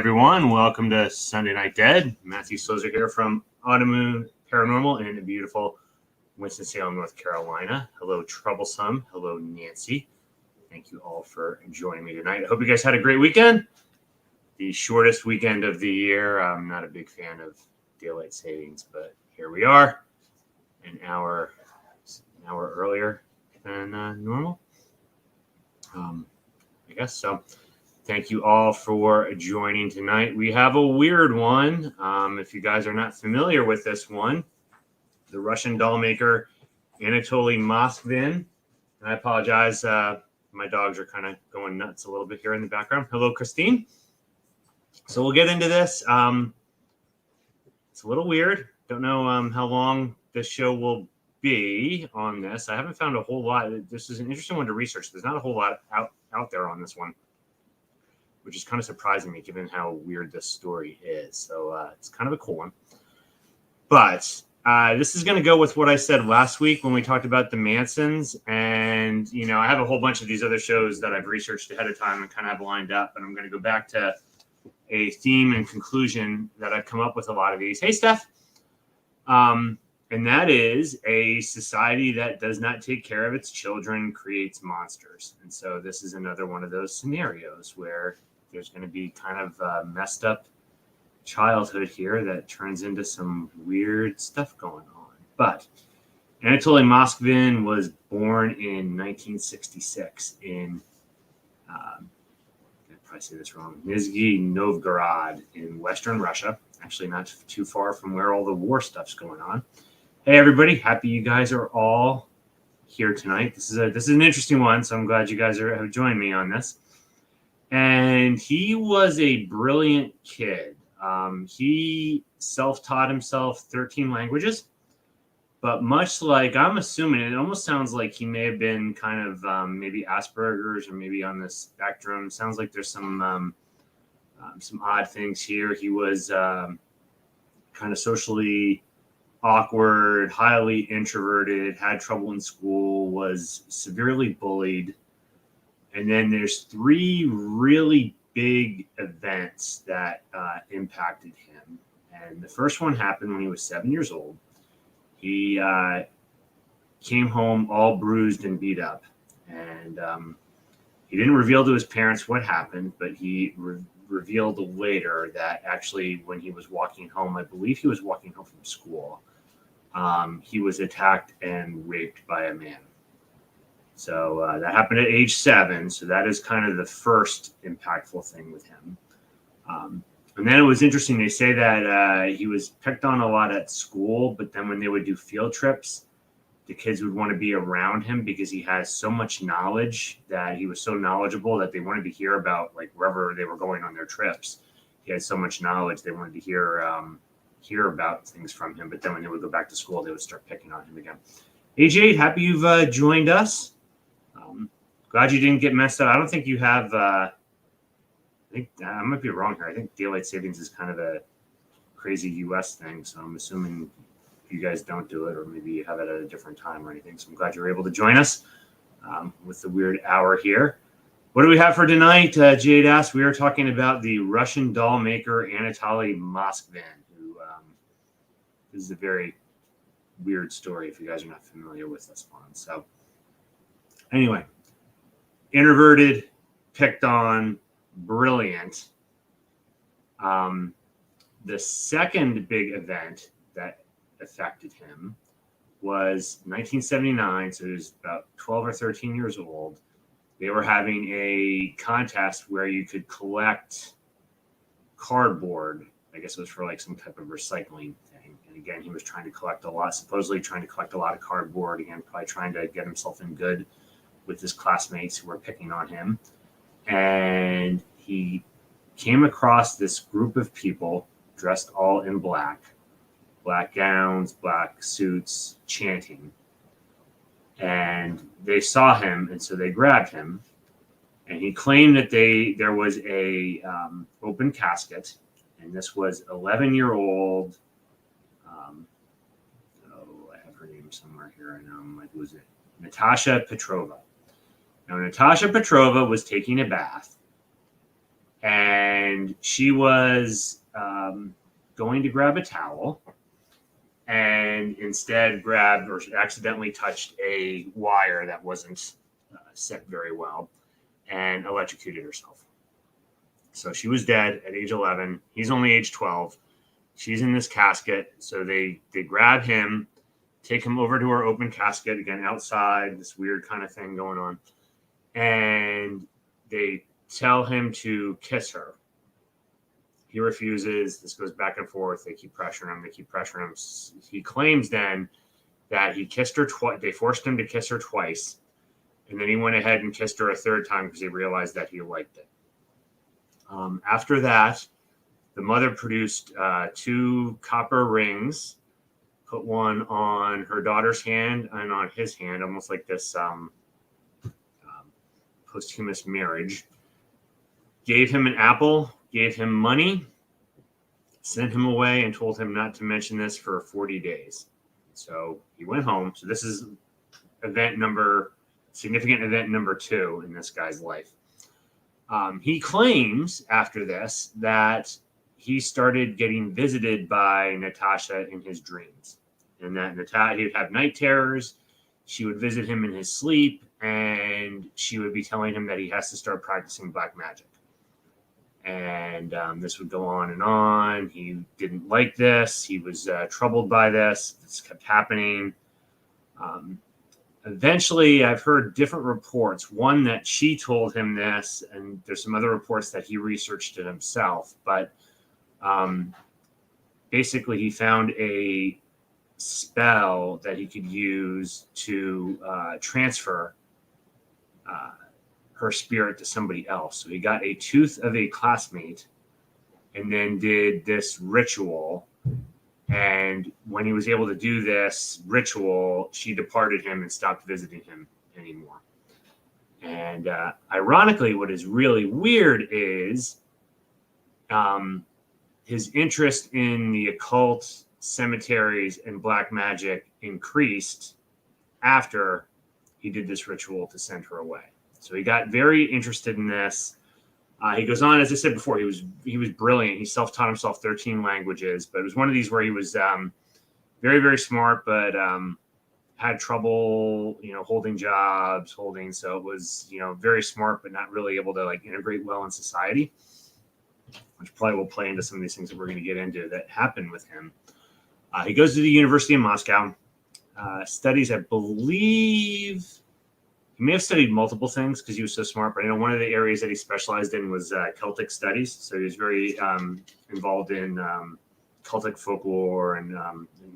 everyone. Welcome to Sunday Night Dead. Matthew Slozer here from Automoon Paranormal in beautiful Winston-Salem, North Carolina. Hello, Troublesome. Hello, Nancy. Thank you all for joining me tonight. I hope you guys had a great weekend. The shortest weekend of the year. I'm not a big fan of daylight savings, but here we are, an hour earlier than normal. I guess so. Thank you all for joining tonight. We have a weird one. If you guys are not familiar with this one, the Russian doll maker Anatoly Moskvin. And I apologize. My dogs are kind of going nuts a little bit here in the background. Hello, Christine. So we'll get into this. It's a little weird. Don't know how long this show will be on this. I haven't found a whole lot. This is an interesting one to research. There's not a whole lot out there on this one, which is kind of surprising me given how weird this story is. So it's kind of a cool one. But this is going to go with what I said last week when we talked about the Mansons. And, you know, I have a whole bunch of these other shows that I've researched ahead of time and kind of have lined up. And I'm going to go back to a theme and conclusion that I've come up with a lot of these. Hey, Steph. And that is a society that does not take care of its children creates monsters. And so this is another one of those scenarios where there's going to be kind of messed up childhood here that turns into some weird stuff going on. But Anatoly Moskvin was born in 1966 in, I probably say this wrong, Nizhny Novgorod in Western Russia. Actually, not too far from where all the war stuff's going on. Hey, everybody. Happy you guys are all here tonight. This is an interesting one, so I'm glad you guys have joined me on this. And he was a brilliant kid. He self-taught himself 13 languages, but much like, I'm assuming, it almost sounds like he may have been kind of maybe Asperger's or maybe on the spectrum. Sounds like there's some odd things here. He was kind of socially awkward, highly introverted, had trouble in school, was severely bullied. And then there's three really big events that impacted him. And the first one happened when he was 7 years old. He came home all bruised and beat up. And he didn't reveal to his parents what happened, but he revealed later that actually when he was walking home, I believe he was walking home from school, he was attacked and raped by a man. So that happened at age 7. So that is kind of the first impactful thing with him. And then it was interesting. They say that he was picked on a lot at school, but then when they would do field trips, the kids would want to be around him because he has so much knowledge, that he was so knowledgeable that they wanted to hear about, like, wherever they were going on their trips. He had so much knowledge. They wanted to hear about things from him. But then when they would go back to school, they would start picking on him again. AJ, happy you've joined us. Glad you didn't get messed up. I don't think you have, I think I might be wrong here. I think daylight savings is kind of a crazy US thing. So I'm assuming you guys don't do it, or maybe you have it at a different time or anything. So I'm glad you're able to join us with the weird hour here. What do we have for tonight? Jade asked, we are talking about the Russian doll maker Anatoly Moskvin, who this is a very weird story if you guys are not familiar with this one. So anyway, introverted, picked on, brilliant. The second big event that affected him was 1979. So he was about 12 or 13 years old. They were having a contest where you could collect cardboard. I guess it was for like some type of recycling thing. And again, he was supposedly trying to collect a lot of cardboard. Again, probably trying to get himself in good with his classmates who were picking on him. And he came across this group of people dressed all in black gowns, black suits, chanting. And they saw him, and so they grabbed him. And he claimed that there was a open casket, and this was 11-year-old. I have her name somewhere here. I know. I'm like, who is it? Natasha Petrova. Now, Natasha Petrova was taking a bath, and she was going to grab a towel and instead grabbed or accidentally touched a wire that wasn't set very well and electrocuted herself. So she was dead at age 11. He's only age 12. She's in this casket. So they grab him, take him over to her open casket, again, outside, this weird kind of thing going on. And they tell him to kiss her. He refuses. This goes back and forth. They keep pressuring him. They keep pressuring him. He claims then that he kissed her twice. They forced him to kiss her twice. And then he went ahead and kissed her a third time because he realized that he liked it. After that, the mother produced 2 copper rings, put one on her daughter's hand and on his hand, almost like this posthumous marriage. Gave him an apple, gave him money, sent him away, and told him not to mention this for 40 days. So he went home. So this is significant event number 2 in this guy's life. He claims after this that he started getting visited by Natasha in his dreams, and that he would have night terrors. She would visit him in his sleep, and she would be telling him that he has to start practicing black magic. And this would go on and on. He didn't like this. He was troubled by this. This kept happening. Eventually, I've heard different reports. One that she told him this, and there's some other reports that he researched it himself. But basically, he found a spell that he could use to transfer her spirit to somebody else. So he got a tooth of a classmate and then did this ritual. And when he was able to do this ritual, she departed him and stopped visiting him anymore. And ironically, what is really weird is his interest in the occult, cemeteries, and black magic increased after he did this ritual to send her away. So he got very interested in this. He goes on, as I said before, he was brilliant. He self-taught himself 13 languages, but it was one of these where he was very, very smart, but had trouble, holding jobs, so it was, very smart, but not really able to integrate well in society, which probably will play into some of these things that we're going to get into that happened with him. He goes to the University of Moscow, studies, I believe. He may have studied multiple things because he was so smart, but I know one of the areas that he specialized in was Celtic studies. So he was very involved in Celtic folklore and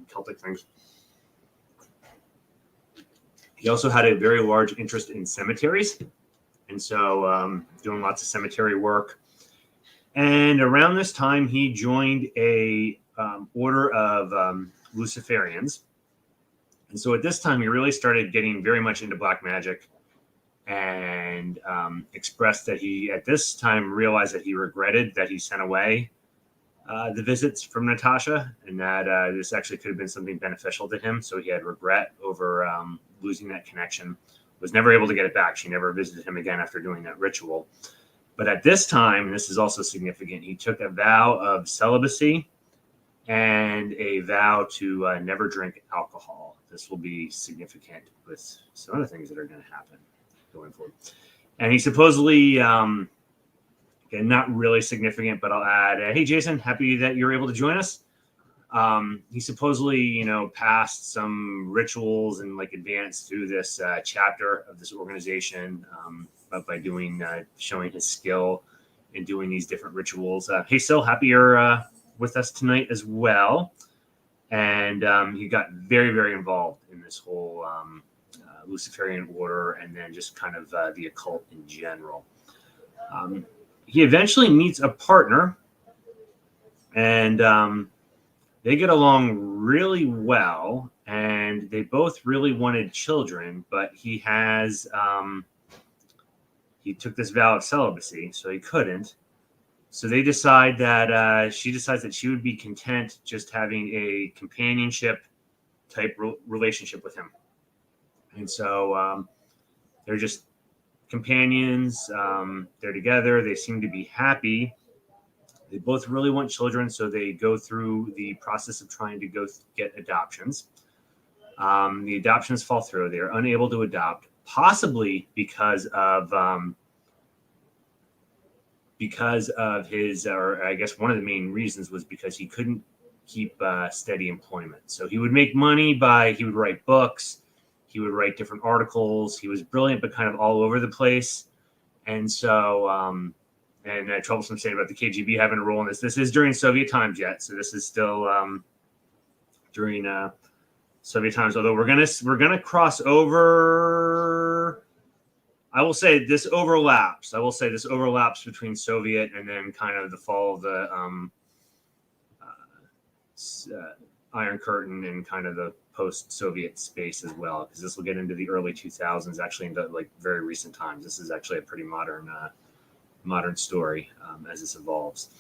Celtic things. He also had a very large interest in cemeteries, and so doing lots of cemetery work. And around this time, he joined a order of Luciferians. And so at this time, he really started getting very much into black magic, and expressed that he, at this time, realized that he regretted that he sent away the visits from Natasha, and that this actually could have been something beneficial to him. So he had regret over losing that connection, was never able to get it back. She never visited him again after doing that ritual. But at this time, and this is also significant, he took a vow of celibacy and a vow to never drink alcohol. This will be significant with some of the things that are going to happen going forward. And he supposedly, again, not really significant, but I'll add, hey, Jason, happy that you're able to join us. He supposedly, passed some rituals and advanced through this chapter of this organization, but by doing, showing his skill in doing these different rituals. Hey, Sil, happy you're with us tonight as well. And he got very, very involved in this whole Luciferian order, and then just kind of the occult in general. He eventually meets a partner, and they get along really well, and they both really wanted children, but he took this vow of celibacy, so he couldn't. So they decide that she decides that she would be content just having a companionship type relationship with him. And so they're just companions. They're together. They seem to be happy. They both really want children, so they go through the process of trying to go get adoptions. The adoptions fall through. They are unable to adopt, possibly because of his, or I guess one of the main reasons was because he couldn't keep steady employment. So he would make money he would write books, he would write different articles. He was brilliant, but kind of all over the place. And so, and troublesome saying about the KGB having a role in this. This is during Soviet times yet, so this is still during Soviet times. Although we're gonna cross over. I will say this overlaps between Soviet and then kind of the fall of the Iron Curtain and kind of the post-Soviet space as well, because this will get into the early 2000s, actually into like very recent times. This is actually a pretty modern story as this evolves.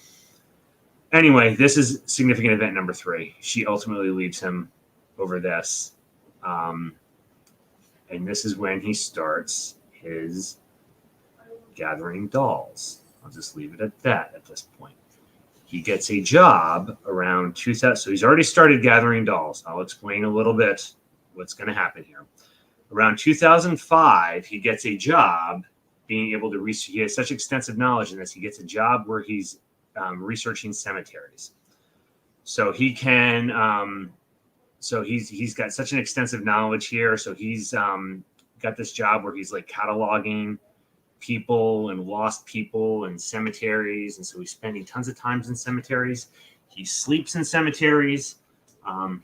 Anyway, this is significant event number 3. She ultimately leaves him over this. And this is when he starts his gathering dolls. I'll just leave it at that at this point. He gets a job around 2000. So he's already started gathering dolls. I'll explain a little bit what's going to happen here. Around 2005, he gets a job being able to research. He has such extensive knowledge in this. He gets a job where he's researching cemeteries. So he can. So he's got such an extensive knowledge here. So he's got this job where he's like cataloging people and lost people and cemeteries, and so he's spending tons of time in cemeteries. He sleeps in cemeteries.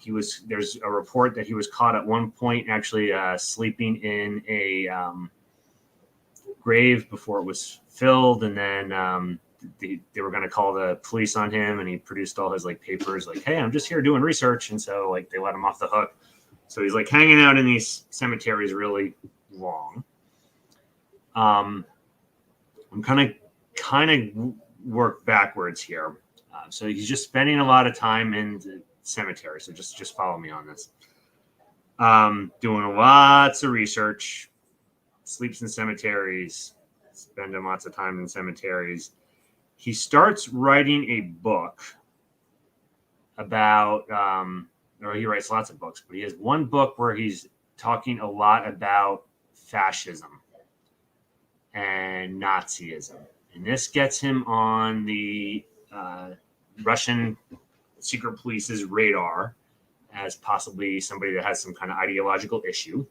There's a report that he was caught at one point actually sleeping in a grave before it was filled, and then they were going to call the police on him, and he produced all his like papers like, hey, I'm just here doing research, and so like they let him off the hook. So he's like hanging out in these cemeteries really long. I'm kind of work backwards here. So he's just spending a lot of time in the cemetery. So just follow me on this. Doing lots of research, sleeps in cemeteries, spending lots of time in cemeteries. He starts writing a book about, or he writes lots of books, but he has one book where he's talking a lot about fascism and Nazism. And this gets him on the Russian secret police's radar as possibly somebody that has some kind of ideological issue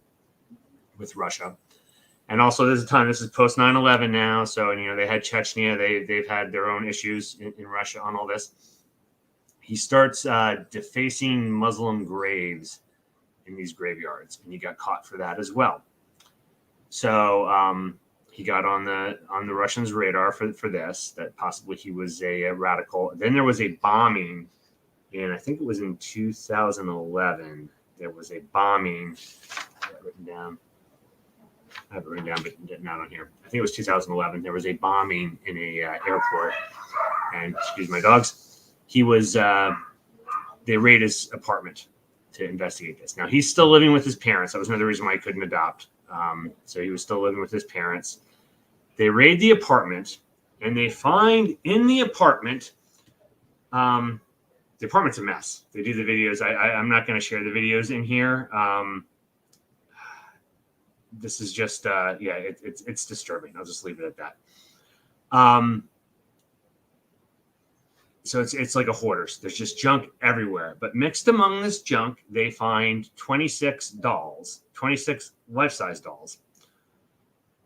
with Russia. And also there's a time, this is post 9/11 now. So, they had Chechnya, they've had their own issues in Russia on all this. He starts defacing Muslim graves in these graveyards, and he got caught for that as well. So, he got on the Russians' radar for this, that possibly he was a radical. Then there was a bombing, and I think it was in 2011. There was a bombing. I have it written down, but not on here. I think it was 2011. There was a bombing in a airport, and excuse my dogs. He was. They raided his apartment to investigate this. Now he's still living with his parents. That was another reason why he couldn't adopt. So he was still living with his parents. They raid the apartment, and they find in the apartment, the apartment's a mess. They do the videos. I'm not going to share the videos in here. This is just, it's disturbing. I'll just leave it at that. So it's like a hoarder. There's just junk everywhere. But mixed among this junk, they find 26 dolls, 26 life-size dolls.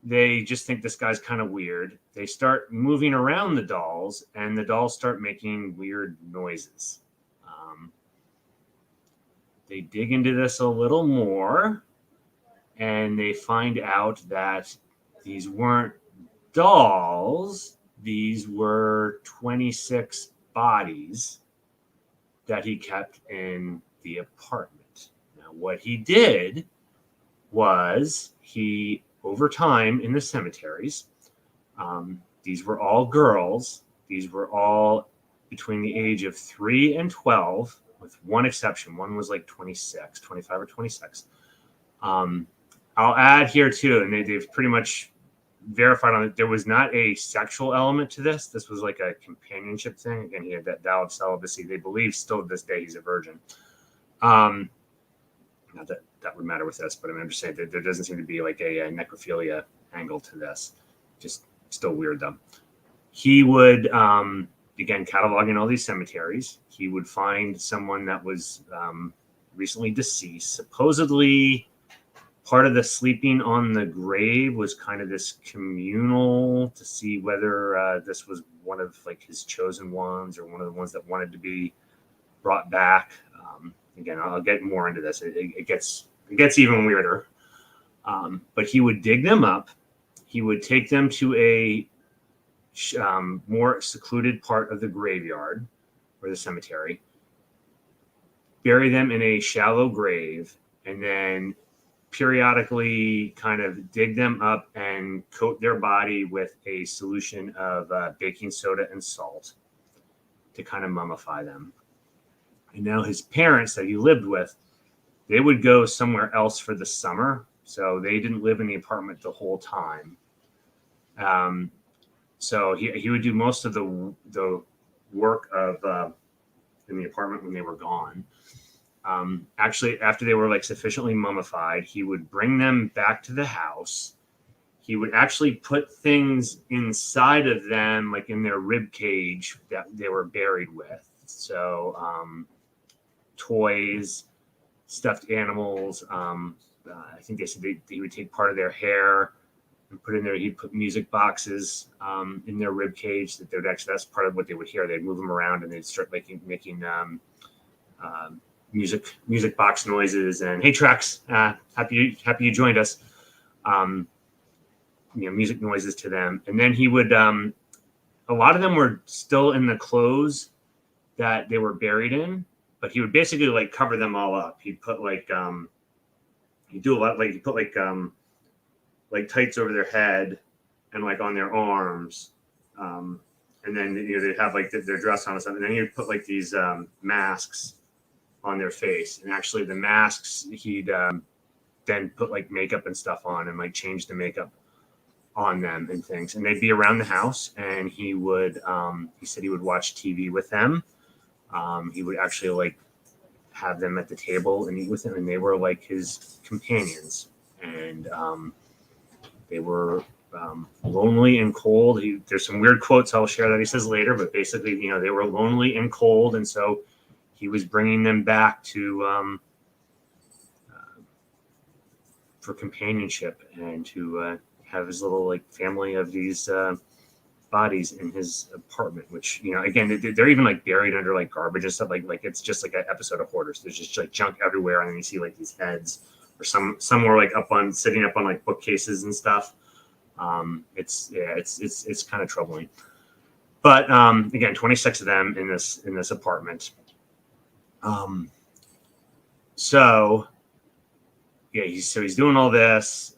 They just think this guy's kind of weird. They start moving around the dolls, and the dolls start making weird noises. They dig into this a little more, and they find out that these weren't dolls. These were 26 bodies that he kept in the apartment. Now, what he did was over time in the cemeteries, these were all girls. These were all between the age of 3 and 12, with one exception. One was like 26, 25 or 26. I'll add here too, and they've pretty much verified on it. There was not a sexual element to this. This was like a companionship thing. Again, he had that vow of celibacy. They believe still to this day he's a virgin. Not that that would matter with this, but I'm just saying that there doesn't seem to be like a necrophilia angle to this. Just still weird though. He would, again, cataloging all these cemeteries. He would find someone that was recently deceased. Supposedly, part of the sleeping on the grave was kind of this communal to see whether this was one of like his chosen ones or one of the ones that wanted to be brought back. Again, I'll get more into this. It gets even weirder. But he would dig them up. He would take them to a more secluded part of the graveyard or the cemetery, bury them in a shallow grave, and then periodically kind of dig them up and coat their body with a solution of baking soda and salt to kind of mummify them. And now his parents that he lived with, they would go somewhere else for the summer. So they didn't live in the apartment the whole time. So he would do most of the work of in the apartment when they were gone. Actually, after they were like sufficiently mummified, he would bring them back to the house. He would actually put things inside of them, like in their rib cage that they were buried with. So toys, stuffed animals. I think they said he would take part of their hair and put in there. He'd put music boxes in their rib cage that they would actually. That's part of what they would hear. They'd move them around and they'd start making music box noises and hey Trax, happy you joined us. Music noises to them, and then he would. A lot of them were still in the clothes that they were buried in, but he would basically like cover them all up. He'd put like he'd do a lot like he put like tights over their head and like on their arms, and then they'd have like their dress on and stuff, and then he'd put like these masks on their face, and actually the masks he'd then put like makeup and stuff on and like change the makeup on them and things, and they'd be around the house, and he would he said he would watch TV with them. He would actually like have them at the table and eat with him, and they were like his companions, and they were lonely and cold. There's some weird quotes I'll share that he says later, but basically they were lonely and cold, and so he was bringing them back to for companionship and to have his little like family of these bodies in his apartment, which again they're even like buried under like garbage and stuff, like it's just like an episode of Hoarders. There's just like junk everywhere, and then you see like these heads, or some were like sitting up on like bookcases and stuff. It's kind of troubling. But again, 26 of them in this apartment. So yeah, he's doing all this,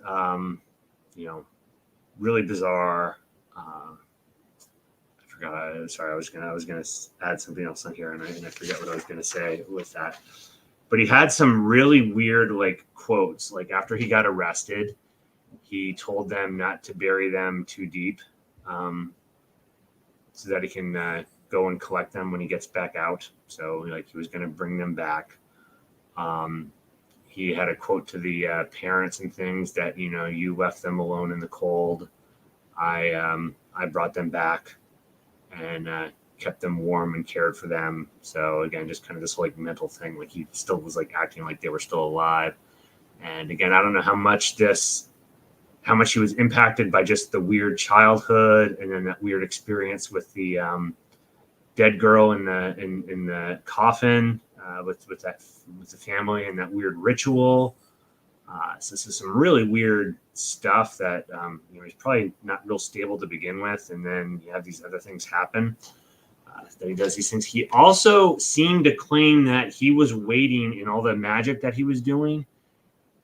really bizarre. I forgot. Sorry, I was gonna add something else on here, and I forget what I was gonna say with that. But he had some really weird like quotes. Like after he got arrested, he told them not to bury them too deep, so that he can go and collect them when he gets back out. So like he was going to bring them back. He had a quote to the parents and things that you left them alone in the cold. I brought them back and kept them warm and cared for them. So again, just kind of this like mental thing. Like he still was like acting like they were still alive. And again, I don't know how much he was impacted by just the weird childhood and then that weird experience with the dead girl in the coffin with the family and that weird ritual. So this is some really weird stuff that he's probably not real stable to begin with, and then you have these other things happen that he does these things. He also seemed to claim that he was waiting in all the magic that he was doing.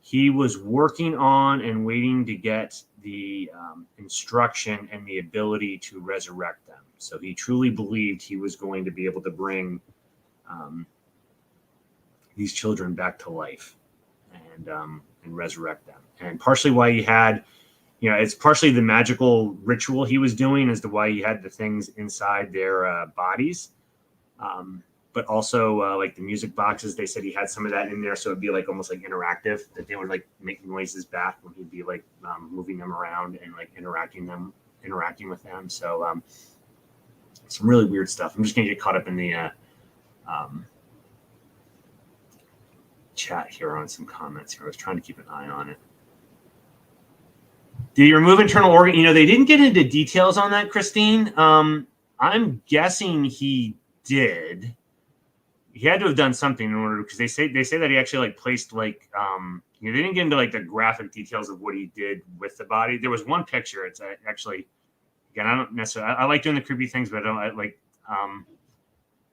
He was working on and waiting to get the instruction and the ability to resurrect them. So he truly believed he was going to be able to bring these children back to life and resurrect them. And partially why he had it's partially the magical ritual he was doing as to why he had the things inside their bodies. But also like the music boxes, they said he had some of that in there. So it'd be like almost like interactive, that they would like make noises back when he'd be like moving them around and like interacting with them. So some really weird stuff. I'm just going to get caught up in the chat here on some comments here. I was trying to keep an eye on it. Did he remove internal organ? They didn't get into details on that, Christine. I'm guessing he did. He had to have done something in order, because they say that he actually like placed like they didn't get into like the graphic details of what he did with the body. There was one picture. It's actually, again, I don't necessarily, I like doing the creepy things, but I like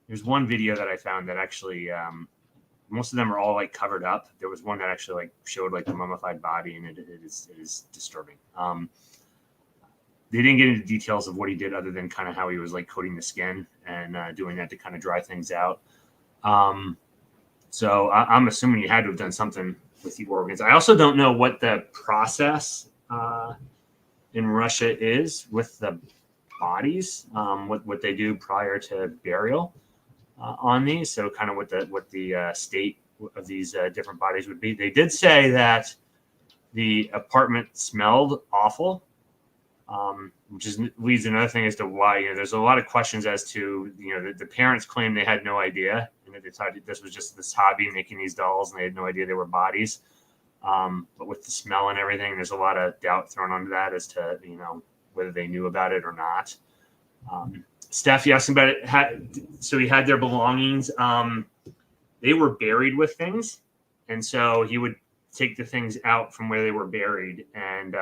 there's one video that I found that actually most of them are all like covered up. There was one that actually like showed like the mummified body, and it is disturbing. They didn't get into details of what he did other than kind of how he was like coating the skin and doing that to kind of dry things out. So I'm assuming he had to have done something with the organs. I also don't know what the process in Russia is with the bodies, what they do prior to burial on these. So kind of what the state of these different bodies would be. They did say that the apartment smelled awful, which leads to another thing as to why. There's a lot of questions as to the parents claim they had no idea, and that they thought this was just this hobby making these dolls, and they had no idea they were bodies. But with the smell and everything, there's a lot of doubt thrown onto that as to whether they knew about it or not. Steph, you asked about it. So he had their belongings. They were buried with things, and so he would take the things out from where they were buried and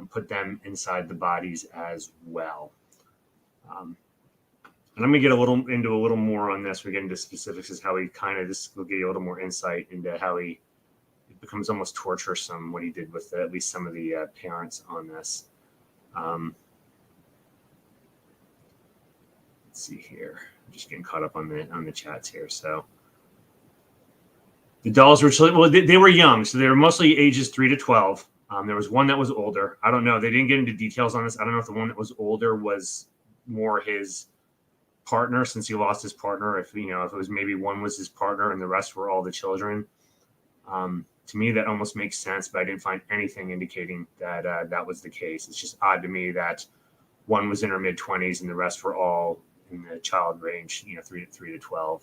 put them inside the bodies as well. And I'm going to get into a little more on this. We get into specifics as how he this will give you a little more insight into how it becomes almost torturesome what he did with at least some of the parents on this. Let's see here. I'm just getting caught up on the chats here. So the dolls were they were young, so they were mostly ages 3 to 12. There was one that was older. I don't know. They didn't get into details on this. I don't know if the one that was older was more his partner, since he lost his partner. If it was maybe one was his partner and the rest were all the children. To me, that almost makes sense, but I didn't find anything indicating that that was the case. It's just odd to me that one was in her mid-20s and the rest were all in the child range, 3 to 12.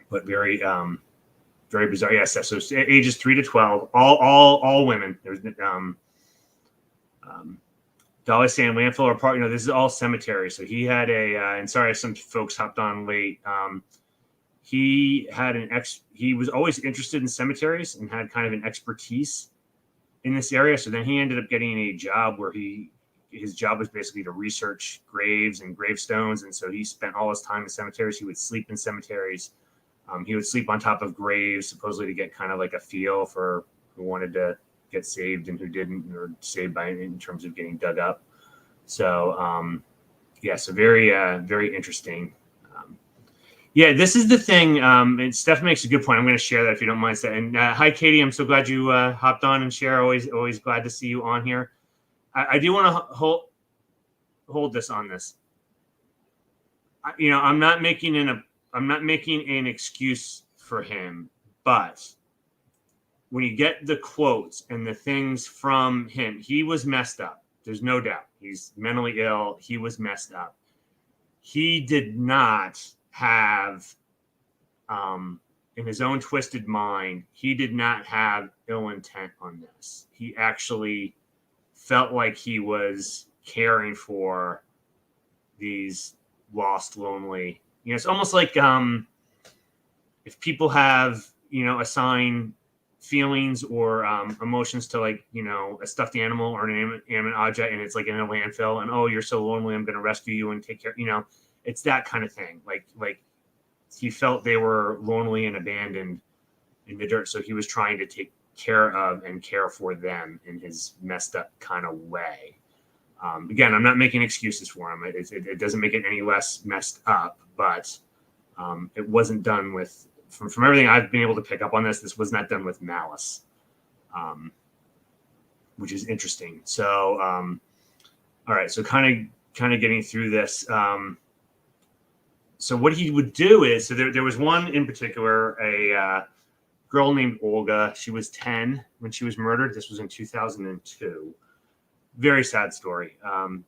But very bizarre. Yes. So ages 3 to 12, all women. There's Dolly saying landfill or park. This is all cemetery. So he had and sorry, some folks hopped on late. He had he was always interested in cemeteries and had kind of an expertise in this area. So then he ended up getting a job where his job was basically to research graves and gravestones. And so he spent all his time in cemeteries. He would sleep in cemeteries. He would sleep on top of graves, supposedly to get kind of like a feel for who wanted to get saved and who didn't, or saved in terms of getting dug up. So, so very, very interesting. This is the thing. And Steph makes a good point. I'm going to share that if you don't mind. And hi, Katie. I'm so glad you hopped on and share. Always glad to see you on here. I do want to hold this on this. I'm not making an excuse for him, but when you get the quotes and the things from him, he was messed up. There's no doubt. He's mentally ill. He was messed up. He did not have, in his own twisted mind, he did not have ill intent on this. He actually felt like he was caring for these lost, lonely. It's almost like if people have, assign feelings or emotions to like, a stuffed animal or an inanimate object, and it's like in a landfill, and oh, you're so lonely, I'm going to rescue you and take care. It's that kind of thing. Like he felt they were lonely and abandoned in the dirt, so he was trying to take care of and care for them in his messed up kind of way. Again, I'm not making excuses for him. It doesn't make it any less messed up, but it wasn't done with, from everything I've been able to pick up on this was not done with malice. which is interesting. So, all right. So kind of getting through this. So what he would do is, so there was one in particular, a girl named Olga. She was 10 when she was murdered. This was in 2002. Very sad story.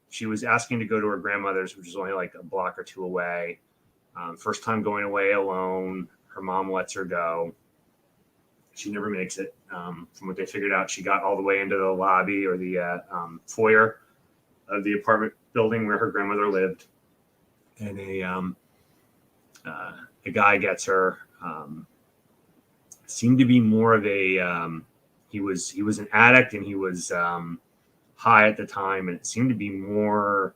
She was asking to go to her grandmother's, which was only like a block or two away. First time going away alone. Her mom lets her go. She never makes it. From what they figured out, she got all the way into the lobby or the foyer of the apartment building where her grandmother lived. And a guy gets her. Seemed to be more of a he was an addict, and he was high at the time, and it seemed to be more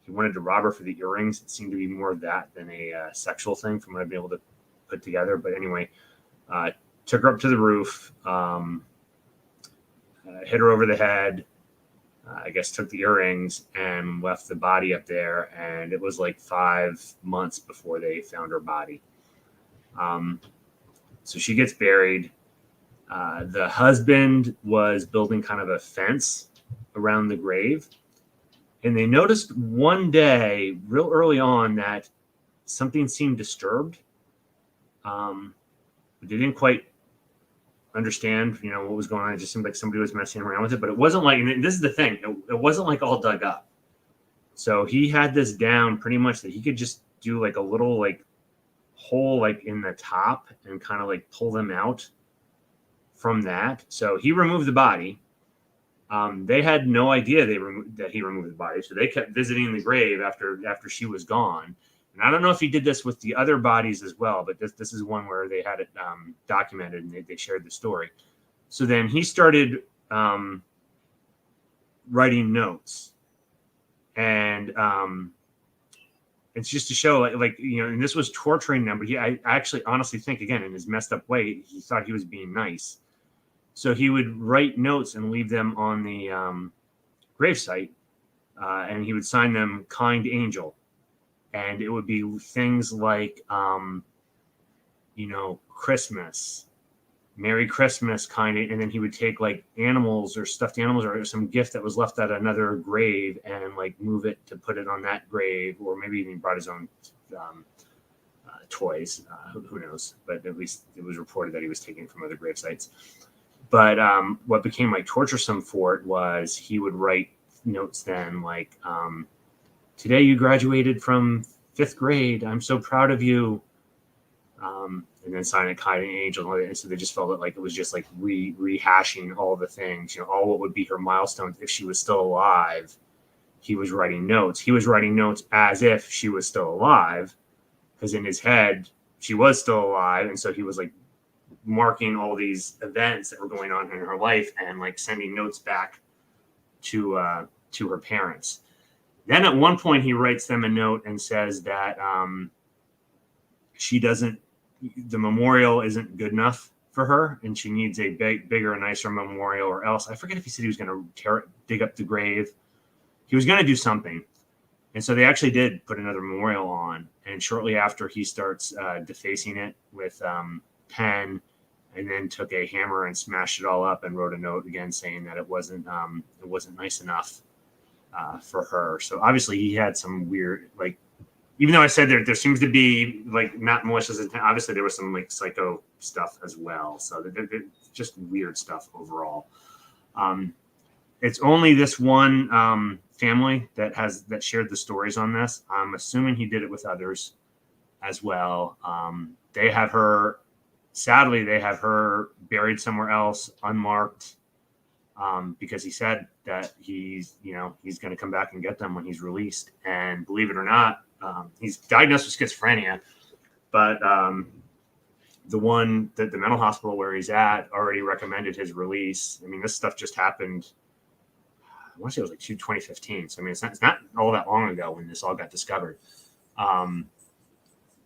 he wanted to rob her for the earrings. It seemed to be more of that than a sexual thing from what I've been able to put together. But anyway, took her up to the roof, hit her over the head, I guess took the earrings and left the body up there. And it was like 5 months before they found her body. So she gets buried. The husband was building kind of a fence around the grave. And they noticed one day, real early on, that something seemed disturbed. They didn't quite understand, what was going on. It just seemed like somebody was messing around with it. But it wasn't like, and this is the thing, it wasn't like all dug up. So he had this down pretty much that he could just do like a little like hole like in the top and kind of like pull them out from that. So he removed the body. They had no idea that he removed the body, so they kept visiting the grave after she was gone. And I don't know if he did this with the other bodies as well, but this is one where they had it documented and they shared the story. So then he started writing notes, and it's just to show like and this was torturing them. But I actually honestly think, again, in his messed up way, he thought he was being nice. So he would write notes and leave them on the gravesite, and he would sign them "Kind Angel," and it would be things like, Christmas, Merry Christmas, kind of, and then he would take like animals or stuffed animals or some gift that was left at another grave and like move it to put it on that grave, or maybe even brought his own toys. Who knows? But at least it was reported that he was taking from other grave sites. But what became like torturesome for it was he would write notes then like, today you graduated from 5th grade. I'm so proud of you. And then sign a Kind Angel. And so they just felt like it was just like rehashing all the things, all what would be her milestones if she was still alive. He was writing notes. He was writing notes as if she was still alive, because in his head, she was still alive. And so he was like marking all these events that were going on in her life and like sending notes back to her parents. Then at one point he writes them a note and says that the memorial isn't good enough for her, and she needs a bigger and nicer memorial, or else I forget if he said he was going to dig up the grave. He was going to do something. And so they actually did put another memorial on. And shortly after, he starts defacing it with pen, and then took a hammer and smashed it all up and wrote a note again saying that it wasn't nice enough for her. So obviously he had some weird, like, even though I said there seems to be like not malicious intent, obviously there was some like psycho stuff as well. So they're just weird stuff overall. It's only this one family that shared the stories on this. I'm assuming he did it with others as well. Sadly, they have her buried somewhere else, unmarked, because he said that he's going to come back and get them when he's released. And believe it or not, he's diagnosed with schizophrenia, but the mental hospital where he's at already recommended his release. I mean, this stuff just happened. I want to say it was like 2015. So I mean, it's not all that long ago when this all got discovered.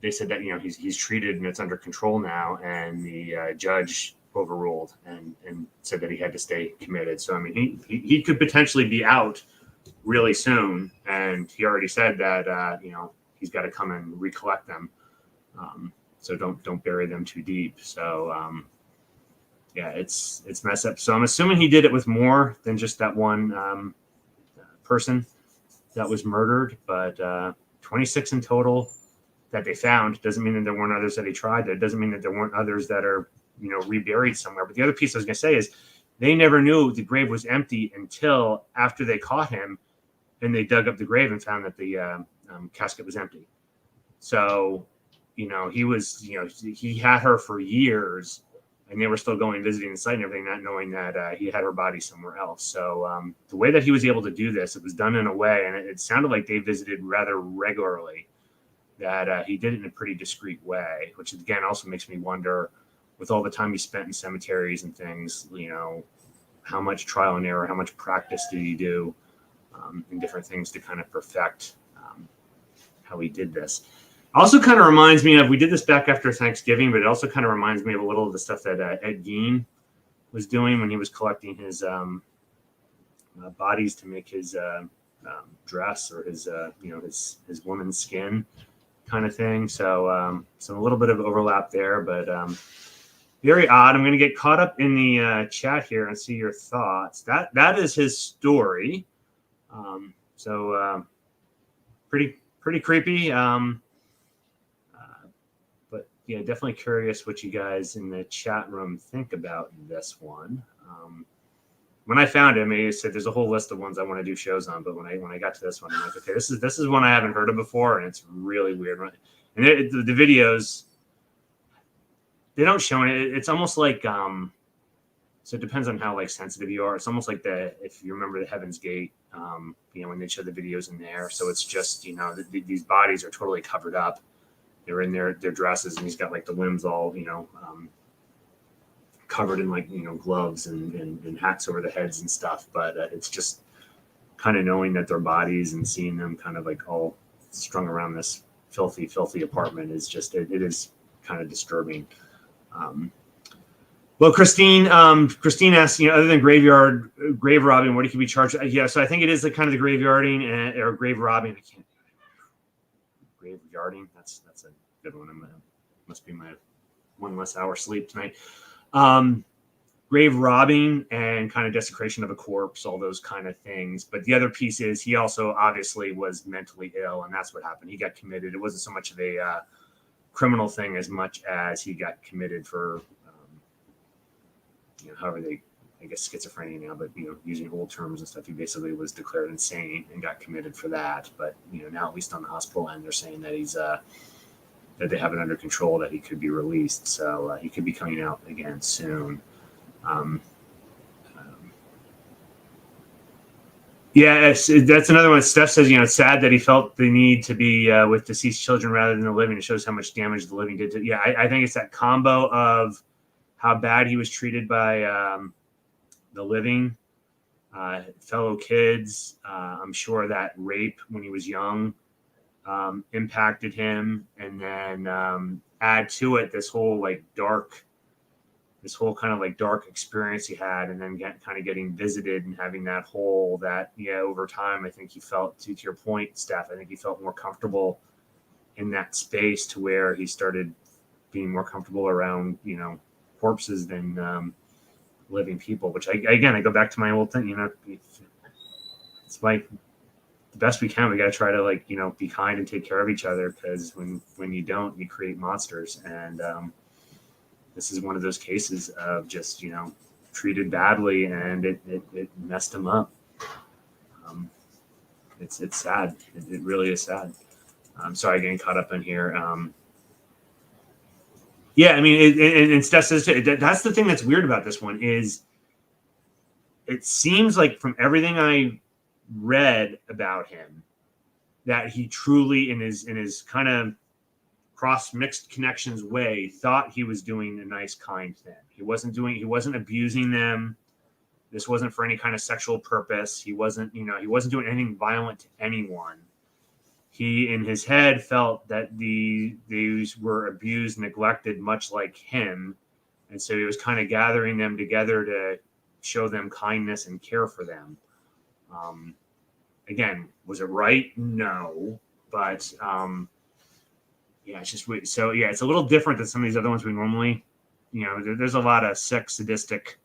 They said that he's treated and it's under control now, and the judge overruled and said that he had to stay committed. So I mean, he could potentially be out really soon, and he already said that he's got to come and recollect them. So don't bury them too deep. So yeah, it's messed up. So I'm assuming he did it with more than just that one person that was murdered, but 26 in total that they found. Doesn't mean that there weren't others that he tried. That doesn't mean that there weren't others that are, reburied somewhere. But the other piece I was going to say is they never knew the grave was empty until after they caught him and they dug up the grave and found that the casket was empty. So, he had her for years and they were still going visiting the site and everything, not knowing that he had her body somewhere else. So the way that he was able to do this, it was done in a way, and it sounded like they visited rather regularly, that he did it in a pretty discreet way, which again also makes me wonder, with all the time he spent in cemeteries and things, how much trial and error, how much practice did he do in different things to kind of perfect how he did this. Also kind of reminds me of, we did this back after Thanksgiving, but it also kind of reminds me of a little of the stuff that Ed Gein was doing when he was collecting his bodies to make his dress, or his woman's skin kind of thing. So a little bit of overlap there, but very odd. I'm going to get caught up in the chat here and see your thoughts. That is his story. Pretty creepy. But yeah, definitely curious what you guys in the chat room think about this one. When I found it, I said there's a whole list of ones I want to do shows on, but when I got to this one, I'm like, okay, this is one I haven't heard of before, and it's really weird. And the videos, they don't show it. It's almost like so it depends on how like sensitive you are. It's almost like if you remember the Heaven's Gate, when they show the videos in there. So it's just these bodies are totally covered up. They're in their dresses, and he's got like the limbs all covered in like gloves and hats over the heads and stuff. But it's just kind of knowing that their bodies and seeing them kind of like all strung around this filthy apartment is just it is kind of disturbing. Well, Christine asks, other than grave robbing, what he could be charged? Yeah, so I think it is the kind of the graveyarding or grave robbing. I can't. Graveyarding. That's a good one. Must be my one less hour sleep tonight. Grave robbing and kind of desecration of a corpse, all those kind of things. But the other piece is he also obviously was mentally ill, and that's what happened. He got committed. It wasn't so much of a criminal thing as much as he got committed for, however they, I guess, schizophrenia now, but using old terms and stuff, he basically was declared insane and got committed for that. But now at least on the hospital end, they're saying that he's that they have it under control, that he could be released, so he could be coming out again soon. Yeah, that's another one. Steph says, it's sad that he felt the need to be with deceased children rather than the living. It shows how much damage the living did to. Yeah, I think it's that combo of how bad he was treated by the living, fellow kids. I'm sure that rape when he was young impacted him, and then add to it this whole kind of like dark experience he had, and then getting visited and having that hole that, over time, I think he felt, to your point, Steph, I think he felt more comfortable in that space to where he started being more comfortable around, corpses than living people, which I go back to my old thing, it's like the best we can. We got to try to be kind and take care of each other, because when you don't, you create monsters. And this is one of those cases of just, treated badly, and it messed him up. It's sad. It really is sad. I'm sorry, getting caught up in here. Yeah, and Steph says that's the thing that's weird about this one is it seems like from everything I read about him that he truly in his kind of cross mixed connections way thought he was doing a nice, kind thing. He wasn't abusing them. This wasn't for any kind of sexual purpose. He wasn't doing anything violent to anyone. He, in his head, felt that these were abused, neglected, much like him. And so he was kind of gathering them together to show them kindness and care for them. Again, was it right? No. But, it's just weird. So, yeah, it's a little different than some of these other ones we normally there's a lot of sick, sadistic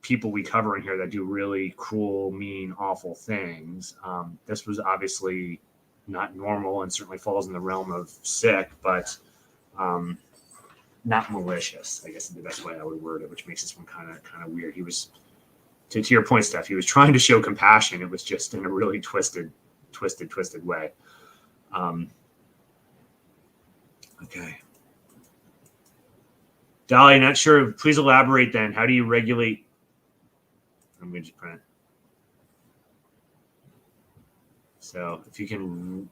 people we cover in here that do really cruel, mean, awful things. This was obviously not normal and certainly falls in the realm of sick, but not malicious, I guess is the best way I would word it, which makes this one kind of weird. He was, to your point, Steph, he was trying to show compassion. It was just in a really twisted way. Okay. Dolly, not sure. Please elaborate then. How do you regulate? I'm going to print. So if you can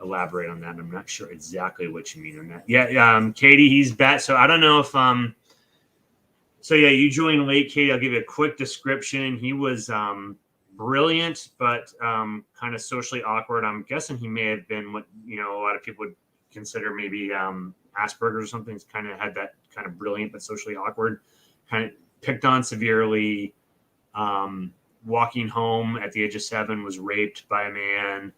elaborate on that, I'm not sure exactly what you mean on that. Yeah, Katie, he's back. So I don't know if so yeah, you joined late, Katie. I'll give you a quick description. He was brilliant, but kind of socially awkward. I'm guessing he may have been what a lot of people would consider maybe Asperger's or something. He's kind of had that kind of brilliant but socially awkward. Kind of picked on severely. Walking home at the age of 7, was raped by a man.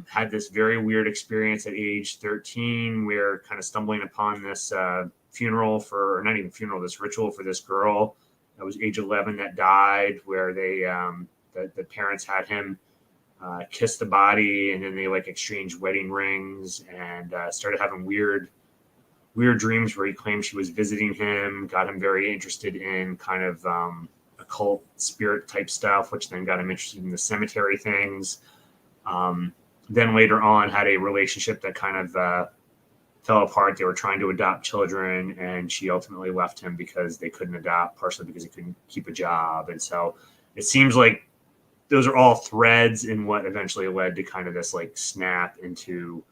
Had this very weird experience at age 13 where kind of stumbling upon this funeral or not even funeral, this ritual for this girl that was age 11 that died, where they the parents had him kiss the body, and then they like exchanged wedding rings, and started having weird dreams where he claimed she was visiting him, got him very interested in kind of occult spirit type stuff, which then got him interested in the cemetery things. Then later on had a relationship that kind of fell apart. They were trying to adopt children, and she ultimately left him because they couldn't adopt, partially because he couldn't keep a job. And so it seems like those are all threads in what eventually led to kind of this like snap into,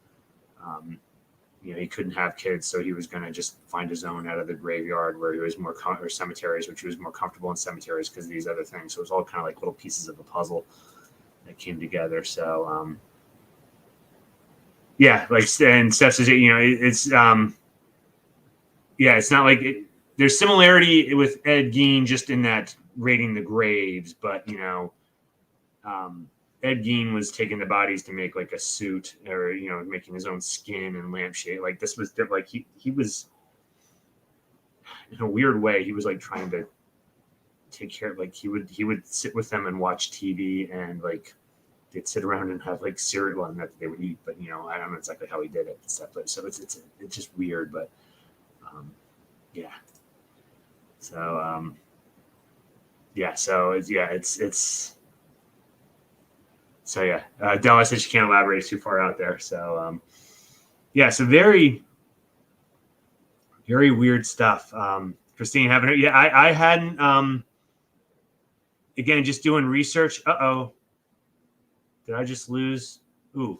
he couldn't have kids, so he was going to just find his own out of the graveyard where he was more or cemeteries, which he was more comfortable in cemeteries because of these other things. So it was all kind of like little pieces of a puzzle that came together. So, yeah, like, and Steph says, it's, it's not like there's similarity with Ed Gein just in that raiding the graves, but, Ed Gein was taking the bodies to make like a suit, or, making his own skin and lampshade. Like this was like, he was in a weird way, he was like trying to take care of, like, he would sit with them and watch TV, and like, they'd sit around and have like cereal and that they would eat, but I don't know exactly how he did it and stuff. But so it's just weird, but yeah. So so yeah. Della said she can't elaborate, it's too far out there. So so very, very weird stuff. Christine, having her, I hadn't again, just doing research. Did I just lose? Ooh,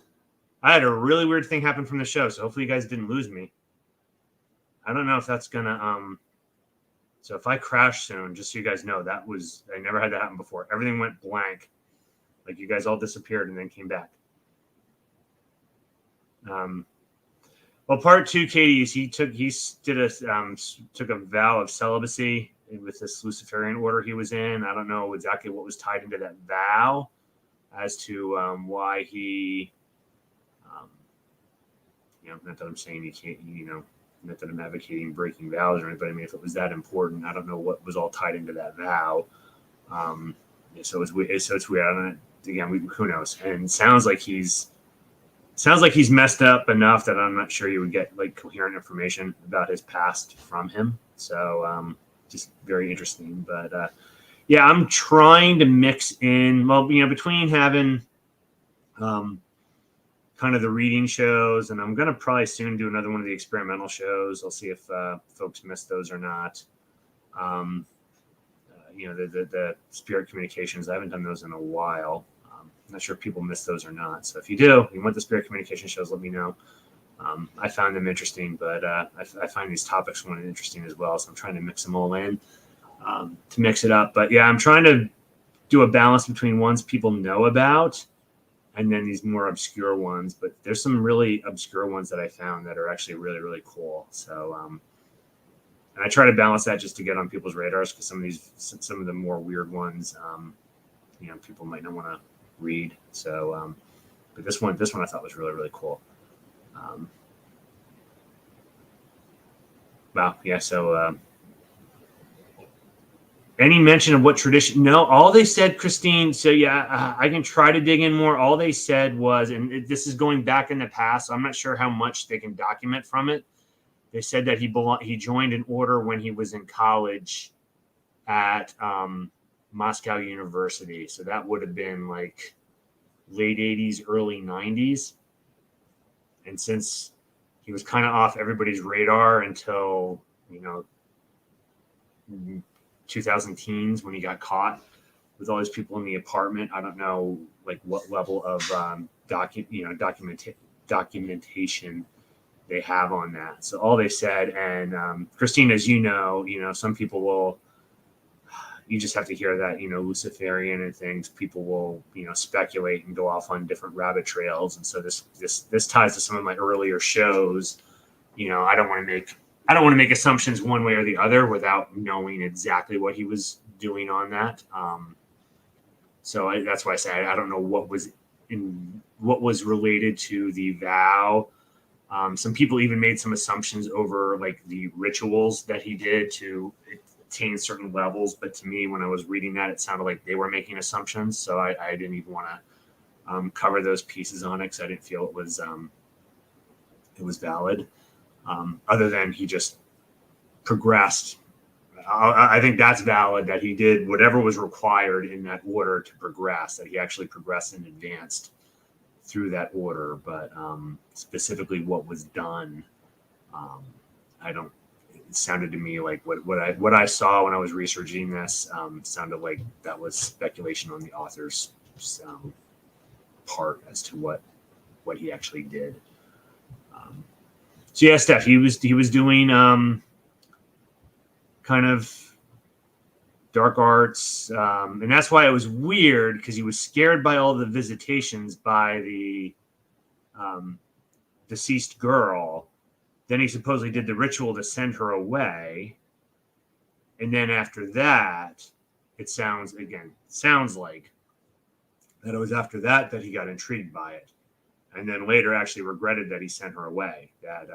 I had a really weird thing happen from the show, so hopefully you guys didn't lose me. I don't know if that's gonna so if I crash soon, just so you guys know, I never had that happen before. Everything went blank, like you guys all disappeared and then came back. Well, part 2, Katie, is he took a vow of celibacy with this Luciferian order he was in. I don't know exactly what was tied into that vow as to why he, not that I'm saying you can't, not that I'm advocating breaking vows or anything, but I mean, if it was that important, I don't know what was all tied into that vow. So it's weird. I don't know. Again, who knows? And it sounds like he's messed up enough that I'm not sure you would get like coherent information about his past from him. So just very interesting. But I'm trying to mix in, between having kind of the reading shows, and I'm going to probably soon do another one of the experimental shows. I'll see if folks missed those or not. The spirit communications, I haven't done those in a while. I'm not sure if people miss those or not. So if you do, you want the spirit communication shows, let me know. I found them interesting, but I find these topics one interesting as well. So I'm trying to mix them all in to mix it up. But I'm trying to do a balance between ones people know about and then these more obscure ones. But there's some really obscure ones that I found that are actually really, really cool. So, and I try to balance that just to get on people's radars, because some of the more weird ones, people might not want to read. So, but this one I thought was really, really cool. Wow. Yeah. So any mention of what tradition? No, all they said, Christine. So yeah, I can try to dig in more. All they said was, and this is going back in the past, so I'm not sure how much they can document from it. They said that he joined an order when he was in college at Moscow University. So that would have been like late 80s, early 90s. And since he was kind of off everybody's radar until, 2000 teens when he got caught with all these people in the apartment. I don't know like what level of documentation they have on that. So all they said, and Christine, as you know, some people will, you just have to hear that, Luciferian and things, people will, speculate and go off on different rabbit trails. And so this ties to some of my earlier shows. I don't want to make assumptions one way or the other without knowing exactly what he was doing on that. So that's why I say I don't know what was related to the vow. Some people even made some assumptions over like the rituals that he did to attain certain levels. But to me, when I was reading that, it sounded like they were making assumptions. So I didn't even want to cover those pieces on it because I didn't feel it was valid. Other than he just progressed. I think that's valid that he did whatever was required in that order to progress, that he actually progressed and advanced through that order. But specifically what was done, it sounded to me like what I saw when I was researching this sounded like that was speculation on the author's part as to what he actually did. So yeah, Steph, he was doing kind of dark arts, and that's why it was weird because he was scared by all the visitations by the deceased girl. Then he supposedly did the ritual to send her away, and then after that, it sounds like that it was after that he got intrigued by it. And then later actually regretted that he sent her away, that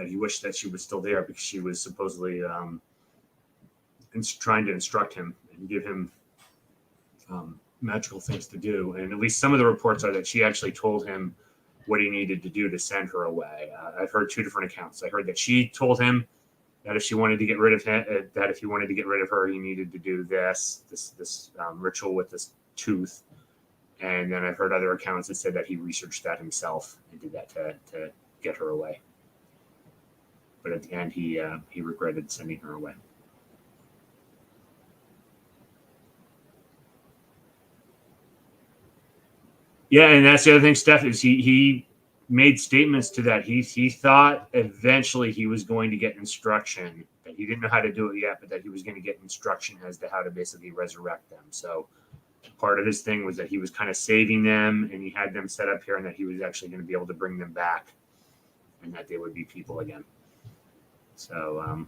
he wished that she was still there because she was supposedly trying to instruct him and give him magical things to do. And at least some of the reports are that she actually told him what he needed to do to send her away. I've heard two different accounts. I heard that she told him that if she wanted to get rid of him, that if he wanted to get rid of her, he needed to do this ritual with this tooth. And then I've heard other accounts that said that he researched that himself and did that to get her away. But at the end, he regretted sending her away. Yeah, and that's the other thing, Steph, is he made statements to that. He thought eventually he was going to get instruction, that he didn't know how to do it yet, but that he was going to get instruction as to how to basically resurrect them. So part of his thing was that he was kind of saving them and he had them set up here and that he was actually going to be able to bring them back and that they would be people again. So,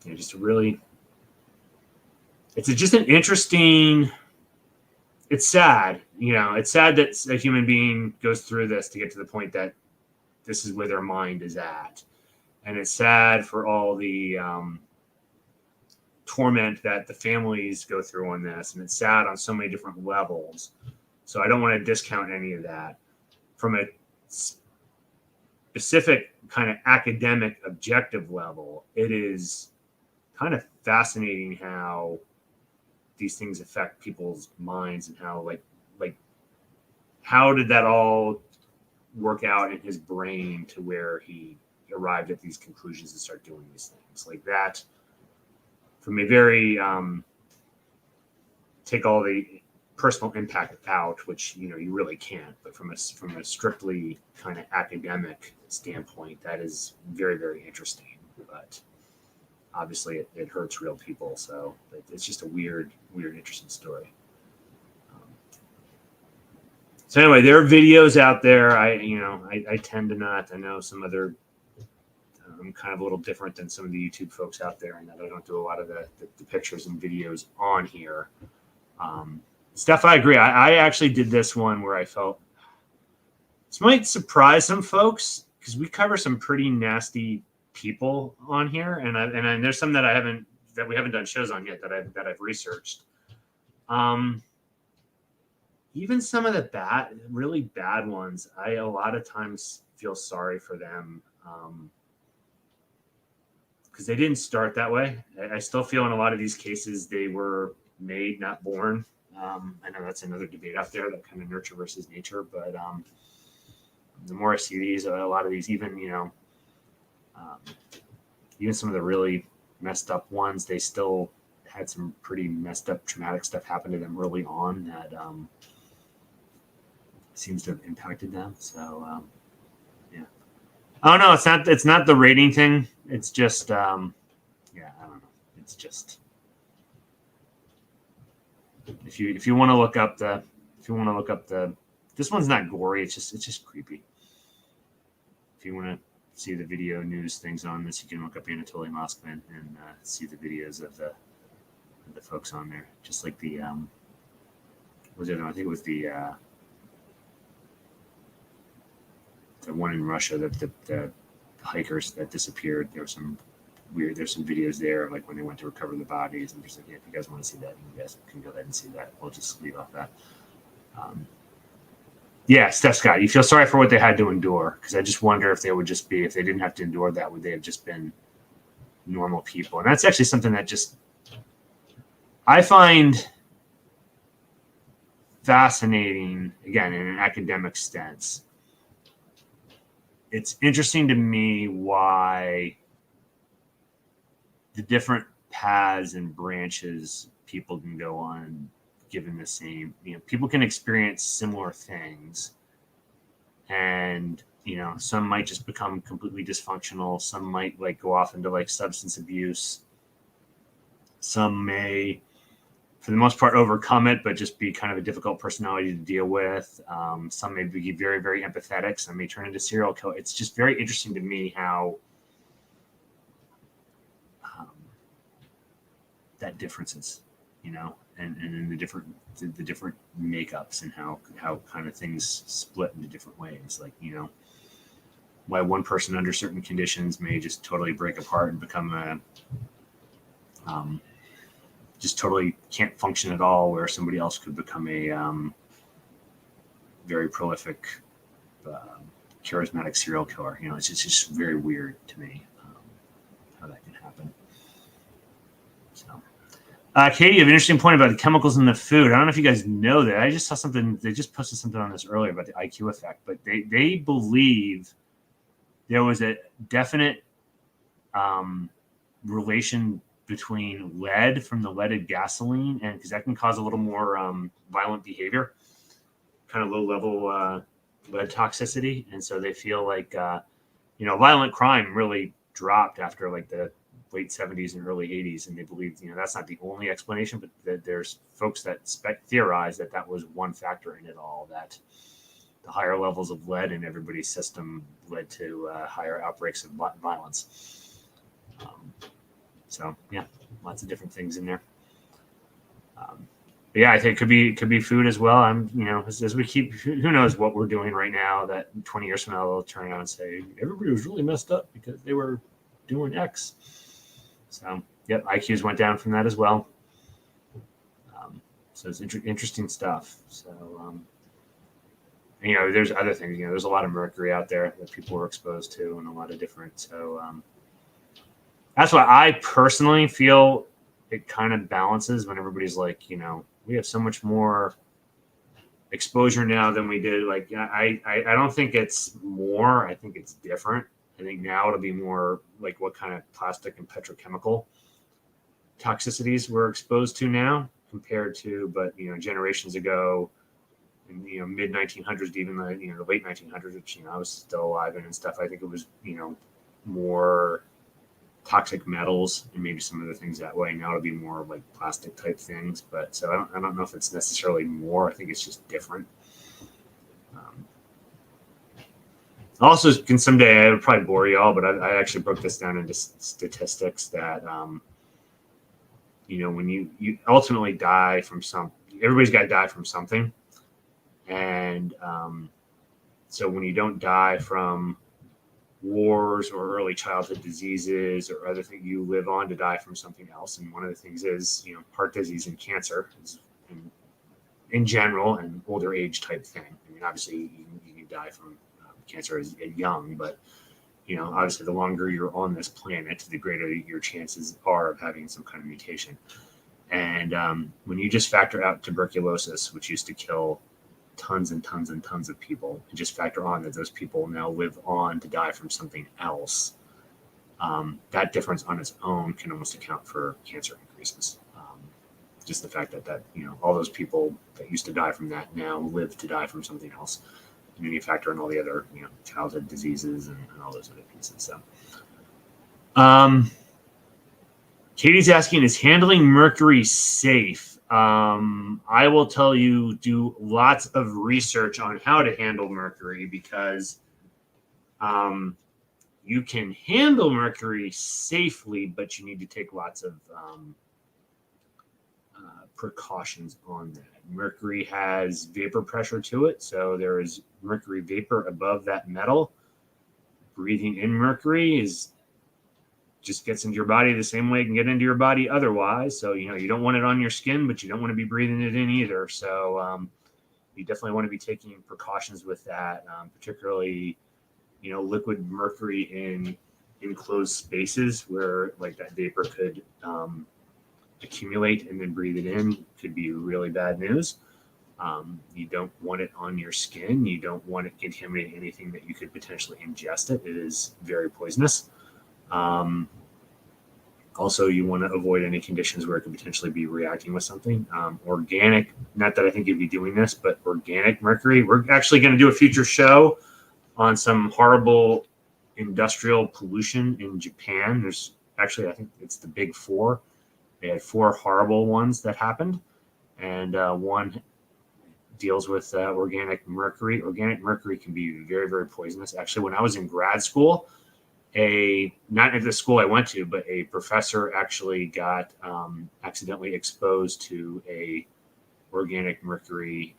just just an interesting, it's sad, it's sad that a human being goes through this to get to the point that this is where their mind is at. And it's sad for all the torment that the families go through on this. And it's sad on so many different levels. So I don't want to discount any of that. From a specific kind of academic objective level, it is kind of fascinating how these things affect people's minds and how like how did that all work out in his brain to where he arrived at these conclusions and start doing these things like that. From a very take all the personal impact out, which you really can't, but from a strictly kind of academic standpoint, that is very, very interesting. But obviously it hurts real people, so it's just a weird interesting story. So anyway, there are videos out there. I tend to not. I know some other. I'm kind of a little different than some of the YouTube folks out there, and that I don't do a lot of the pictures and videos on here. Steph, I agree. I actually did this one where I felt this might surprise some folks because we cover some pretty nasty people on here, and there's some that we haven't done shows on yet that I've researched. Even some of the really bad ones, I a lot of times feel sorry for them because they didn't start that way. I still feel in a lot of these cases they were made, not born. I know that's another debate out there, that kind of nurture versus nature, but the more I see these, a lot of these, even even some of the really messed up ones, they still had some pretty messed up traumatic stuff happen to them early on that seems to have impacted them. So yeah. Oh no, it's not the rating thing. It's just yeah, I don't know. It's just if you want to look up the this one's not gory, it's just creepy. If you want to see the video news things on this, you can look up Anatoly Moskvin and see the videos of the folks on there. Just like the what was it? I think it was the one in Russia, the hikers that disappeared. There's some videos there of like when they went to recover the bodies, and just like, yeah, if you guys want to see that, you guys can go ahead and see that. We'll just leave off that. Yeah, Steph Scott, you feel sorry for what they had to endure, because I just wonder if they would just be, if they didn't have to endure that, would they have just been normal people? And that's actually something that just I find fascinating, again, in an academic sense. It's interesting to me why the different paths and branches people can go on, given the same, people can experience similar things, and some might just become completely dysfunctional. Some might like go off into like substance abuse. Some may, for the most part, overcome it, but just be kind of a difficult personality to deal with. Some may be very, very empathetic. Some may turn into serial killer. It's just very interesting to me how that differences, and in the different makeups, and how kind of things split into different ways. Like, why one person under certain conditions may just totally break apart and become just totally can't function at all, where somebody else could become a very prolific, charismatic serial killer. It's just very weird to me how that can happen. So, Katie, you have an interesting point about the chemicals in the food. I don't know if you guys know that. I just saw something. They just posted something on this earlier about the IQ effect, but they believe there was a definite relation between lead from the leaded gasoline, and because that can cause a little more violent behavior, kind of low level lead toxicity. And so they feel like, violent crime really dropped after like the late 70s and early 80s. And they believe, that's not the only explanation, but that there's folks that theorize that was one factor in it all, that the higher levels of lead in everybody's system led to higher outbreaks of violence. So yeah, lots of different things in there. But yeah, I think it could be food as well. As we keep, who knows what we're doing right now, that 20 years from now they'll turn around and say everybody was really messed up because they were doing X. So yep, IQs went down from that as well. So it's interesting stuff. So there's other things. There's a lot of mercury out there that people were exposed to, and a lot of different. So that's why I personally feel it kind of balances when everybody's like, we have so much more exposure now than we did. Like, I don't think it's more. I think it's different. I think now it'll be more like what kind of plastic and petrochemical toxicities we're exposed to now compared to, but generations ago, in mid 1900s, even the late 1900s, which I was still alive in and stuff. I think it was more toxic metals and maybe some of the things that way. Now it'll be more like plastic type things, but so I don't know if it's necessarily more. I think it's just different. Also, can someday, I would probably bore you all, but I actually broke this down into statistics that when you ultimately die from everybody's got to die from something, and so when you don't die from wars or early childhood diseases or other things. You live on to die from something else. And one of the things is, heart disease and cancer is in general an older age type thing. I mean, obviously you can die from cancer as young, but obviously the longer you're on this planet, the greater your chances are of having some kind of mutation. And when you just factor out tuberculosis, which used to kill tons and tons and tons of people, and just factor on that those people now live on to die from something else, that difference on its own can almost account for cancer increases. Just the fact that all those people that used to die from that now live to die from something else. And then you factor in all the other childhood diseases and all those other pieces. So Katie's asking, is handling mercury safe? I will tell you, do lots of research on how to handle mercury, because you can handle mercury safely, but you need to take lots of precautions on that. Mercury has vapor pressure to it, so there is mercury vapor above that metal. Breathing in mercury just gets into your body the same way it can get into your body otherwise. So you don't want it on your skin, but you don't want to be breathing it in either. So you definitely want to be taking precautions with that, particularly liquid mercury in enclosed spaces where like that vapor could accumulate, and then breathe it in could be really bad news. You don't want it on your skin. You don't want it contaminating anything that you could potentially ingest it. It is very poisonous. Also, you want to avoid any conditions where it could potentially be reacting with something. Organic, not that I think you'd be doing this, but organic mercury. We're actually going to do a future show on some horrible industrial pollution in Japan. There's actually, I think it's the big four. They had 4 horrible ones that happened, and one deals with organic mercury. Organic mercury can be very, very poisonous. Actually, when I was in grad school, not at the school I went to, but a professor actually got accidentally exposed to a organic mercury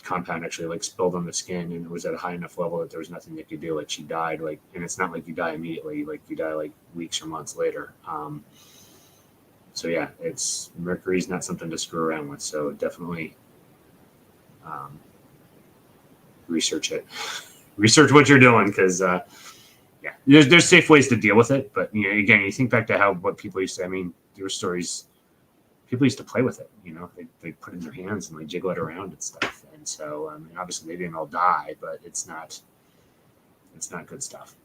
compound, actually like spilled on the skin, and it was at a high enough level that there was nothing they could do. Like she died, and it's not like you die immediately, like you die like weeks or months later. So yeah, mercury is not something to screw around with. So definitely research it. Research what you're doing, because yeah, there's safe ways to deal with it. But again, you think back to what people used to. I mean, there were stories. People used to play with it. They put it in their hands and jiggle it around and stuff. And so, obviously, they didn't all die, but it's not good stuff.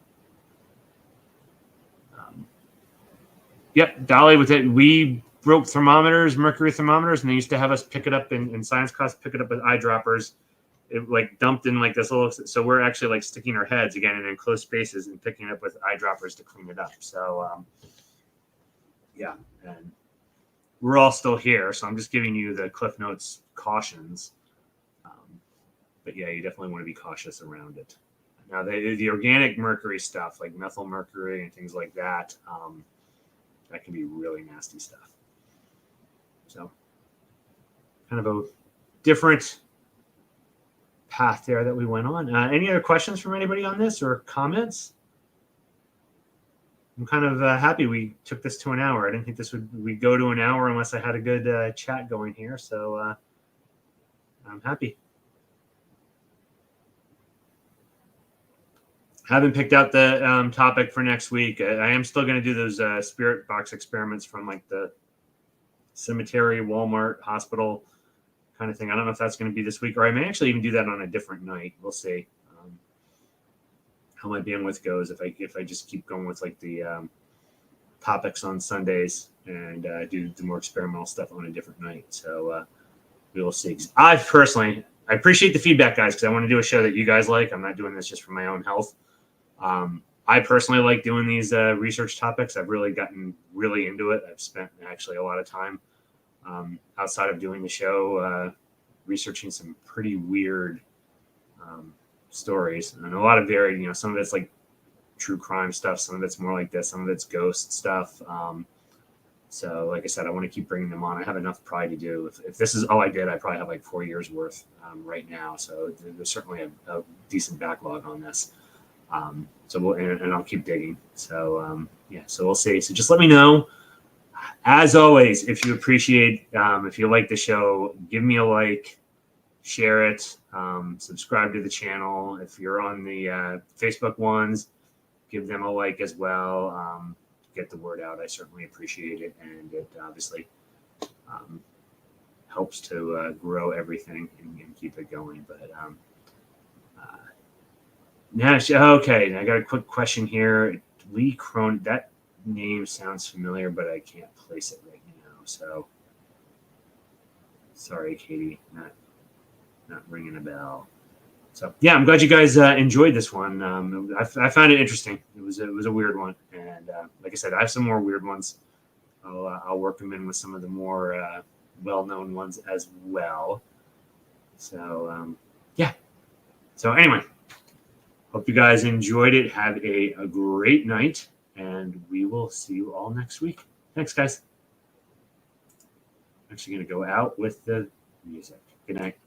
Yep, Dolly, with it, we broke mercury thermometers, and they used to have us pick it up in science class, pick it up with eyedroppers. It dumped in this little, so we're actually sticking our heads again in enclosed spaces and picking it up with eyedroppers to clean it up. So yeah, and we're all still here, so I'm just giving you the Cliff Notes cautions. But yeah, you definitely want to be cautious around it. Now the organic mercury stuff, like methyl mercury and things like that, that can be really nasty stuff. So kind of a different path there that we went on. Any other questions from anybody on this or comments? I'm kind of happy we took this to an hour. I didn't think we'd go to an hour unless I had a good chat going here. So I'm happy. Haven't picked out the topic for next week. I am still going to do those spirit box experiments from the cemetery, Walmart, hospital kind of thing. I don't know if that's going to be this week, or I may actually even do that on a different night. We'll see how my bandwidth goes if I just keep going with the topics on Sundays and do the more experimental stuff on a different night. So we will see. I appreciate the feedback, guys, because I want to do a show that you guys like. I'm not doing this just for my own health. I personally like doing these research topics. I've really gotten really into it. I've spent actually a lot of time outside of doing the show researching some pretty weird stories, and a lot of varied, some of it's true crime stuff, some of it's more like this, some of it's ghost stuff. So like I said, I want to keep bringing them on. I have enough pride to do. If this is all I did, I probably have 4 years worth right now. So there's certainly a decent backlog on this. And I'll keep digging. So so we'll see. So just let me know. As always, if you appreciate, if you like the show, give me a like, share it, subscribe to the channel. If you're on the Facebook ones, give them a like as well. Get the word out. I certainly appreciate it, and it obviously helps to grow everything and keep it going. But okay, I got a quick question here. Lee Cronin, that name sounds familiar, but I can't place it right now. So sorry, Katie, not ringing a bell. So yeah, I'm glad you guys enjoyed this one. I found it interesting. It was a weird one, and like I said, I have some more weird ones. I'll work them in with some of the more well-known ones as well. So yeah. So anyway, hope you guys enjoyed it. Have a great night, and we will see you all next week. Thanks, guys. I'm actually going to go out with the music. Good night.